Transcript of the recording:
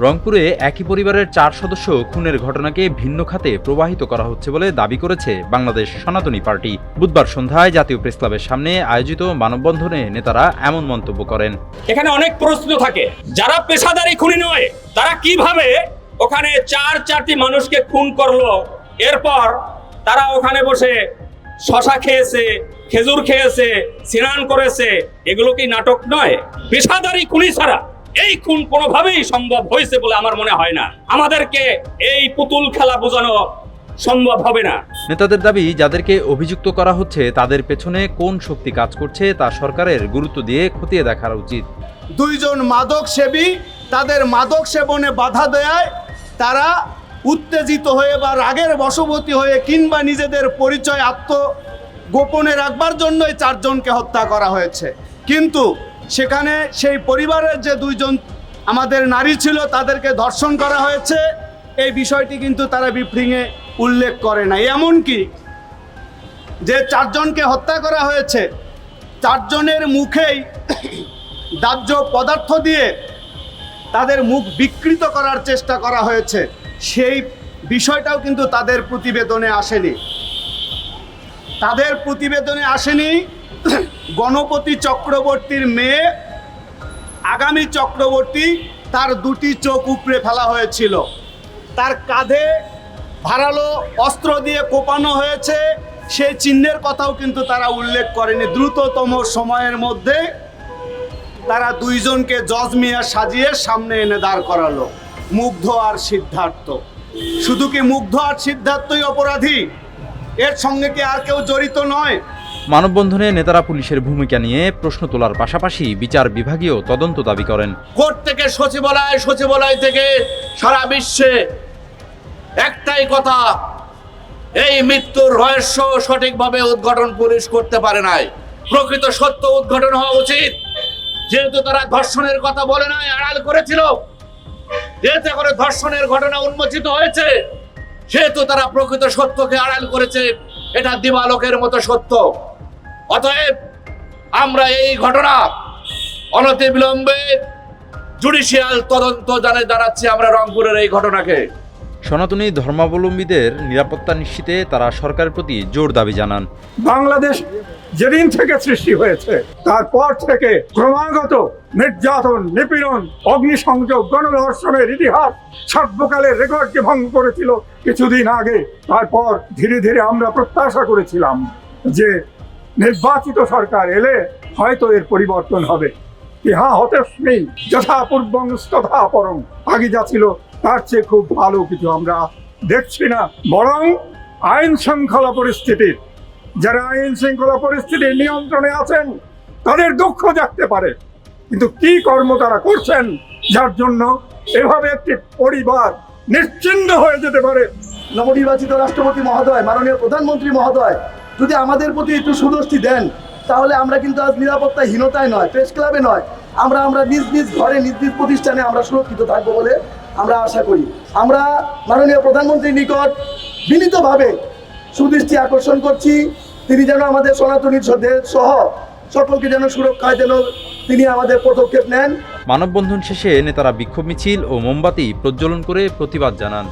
রংপুরে একই পরিবারের 4 সদস্য খুনের ঘটনাকে ভিন্ন খাতে প্রবাহিত করা হচ্ছে বলে দাবি করেছে বাংলাদেশ সনাতনী পার্টি। বুধবার সন্ধ্যায় জাতীয় প্রেসক্লাবের সামনে আয়োজিত মানববন্ধনে নেতারা এমন মন্তব্য করেন। এখানে অনেক প্রশ্ন থাকে, যারা পেশাদারি খুনি নয় তারা কিভাবে ওখানে চারটি মানুষকে খুন করলো, এরপর তারা ওখানে বসে শশা খেয়েছে, খেজুর খেয়েছে, স্নান করেছে, এগুলো কি নাটক নয়? পেশাদারি খুনি ছাড়া এই খুন কোনোভাবেই সম্ভব হয়েছে বলে আমার মনে হয় না। আমাদেরকে এই পুতুল খেলা বোঝানো সম্ভব হবে না। নেতাদের দাবি, যাদেরকে অভিযুক্ত করা হচ্ছে তাদের পেছনে কোন শক্তি কাজ করছে তা সরকারের গুরুত্ব দিয়ে খতিয়ে দেখা উচিত। দুইজন মাদক সেবী তাদের মাদক সেবনে বাধা দেয়, তারা উত্তেজিত হয়ে বা রাগের বশবর্তী হয়ে কিংবা নিজেদের পরিচয় আত্মগোপনে রাখবার জন্যই 4 জনকে হত্যা করা হয়েছে। কিন্তু সেখানে সেই পরিবারের যে 2 জন আমাদের নারী ছিল তাদেরকে ধর্ষণ করা হয়েছে, এই বিষয়টি কিন্তু তারা ব্রিফিংয়ে উল্লেখ করে না। এমনকি যে 4 জনকে হত্যা করা হয়েছে 4 জনের মুখেই দাহ্য পদার্থ দিয়ে তাদের মুখ বিকৃত করার চেষ্টা করা হয়েছে, সেই বিষয়টাও কিন্তু তাদের প্রতিবেদনে আসেনি। তাদের প্রতিবেদনে আসেনি গণপতি চক্রবর্তীর মেয়ে আগামী চক্রবর্তী, তার 2টি চোখ উপড়ে ফেলা হয়েছিল, তার কাঁধে ধারালো অস্ত্র দিয়ে কোপানো হয়েছে, সেই চিহ্নের কথাও কিন্তু তারা উল্লেখ করেনি। দ্রুততম সময়ের মধ্যে তারা 2 জনকে জজ মিয়া সাজিয়ে সামনে এনে দাঁড় করালো, মুগ্ধ আর সিদ্ধার্থ। শুধু কি মুগ্ধ আর সিদ্ধার্থই অপরাধী? এর সঙ্গে কি আর কেউ জড়িত নয়? মানববন্ধনে নেতারা পুলিশের ভূমিকা নিয়ে প্রশ্ন তোলার পাশাপাশি বিচার বিভাগীয় তদন্ত দাবি করেন। কোর্ট থেকে সচিবালয়, সচিবালয় থেকে সারা বিশ্বে একটাই কথা, এই মৃত্যুর রহস্য সঠিকভাবে উদ্ঘাটন পুলিশ করতে পারে নাই। প্রকৃত সত্য উদ্ঘাটন হওয়া উচিত। যেহেতু তারা ধর্ষণের কথা বলে নাই, আড়াল করেছিল, যেহেতু করে ধর্ষণের ঘটনা উন্মোচিত হয়েছে, সেহেতু তারা প্রকৃত সত্যকে আড়াল করেছে। এটা দিবালোকের মতো সত্য। অতএব আমরা এই ঘটনা অনতিবিলম্বে জুডিশিয়াল তদন্ত জানাচ্ছি আমরা রংপুরের এই ঘটনাকে। সনাতনী ধর্মাবলম্বীদের নিরাপত্তা নিশ্চিতে তারা সরকারের প্রতি জোর দাবি জানান। বাংলাদেশ যেদিন থেকে সৃষ্টি হয়েছে তারপর থেকে ক্রমাগত নির্যাতন, নিপীড়ন, অগ্নিসংযোগ, গণধর্ষণের ইতিহাস সর্বকালের রেকর্ডকে ভঙ্গ করেছিল কিছুদিন আগে। তারপর ধীরে ধীরে আমরা প্রত্যাশা করেছিলাম যে নির্বাচিত সরকার এলে হয়তো এর পরিবর্তন হবে। ইহা হতেস্মি যথা পূর্বং তথা পরং। আগে যা ছিল তার চেয়ে খুব ভালো কিছু আমরা দেখছি না, বরং আইন শৃঙ্খলা পরিস্থিতির, যারা আইন শৃঙ্খলা পরিস্থিতির নিয়ন্ত্রণে আছেন তাদের দুঃখ জাগতে পারে, কিন্তু কি কর্ম তারা করছেন যার জন্য এভাবে একটি পরিবার নিশ্চিহ্ন হয়ে যেতে পারে। নবনির্বাচিত রাষ্ট্রপতি মহোদয়, মাননীয় প্রধানমন্ত্রী মহোদয় যদি আমাদের প্রতি একটু সুদৃষ্টি দেন, তাহলে আমরা কিন্তু আজ নিরাপত্তাহীনতায় নয়, প্রেস ক্লাবে নয়, আমরা নিজ নিজ ঘরে, নিজ নিজ প্রতিষ্ঠানে আমরা সুরক্ষিত থাকবো বলে আমরা আশা করি। আমরা মাননীয় প্রধানমন্ত্রীর নিকট বিনীতভাবে সুদৃষ্টি আকর্ষণ করছি, তিনি যেন আমাদের সনাতনী সহ সকলকে যেন সুরক্ষায় যেন তিনি আমাদের পদক্ষেপ নেন। মানববন্ধন শেষে নেতারা বিক্ষোভ মিছিল ও মোমবাতি প্রজ্বলন করে প্রতিবাদ জানান।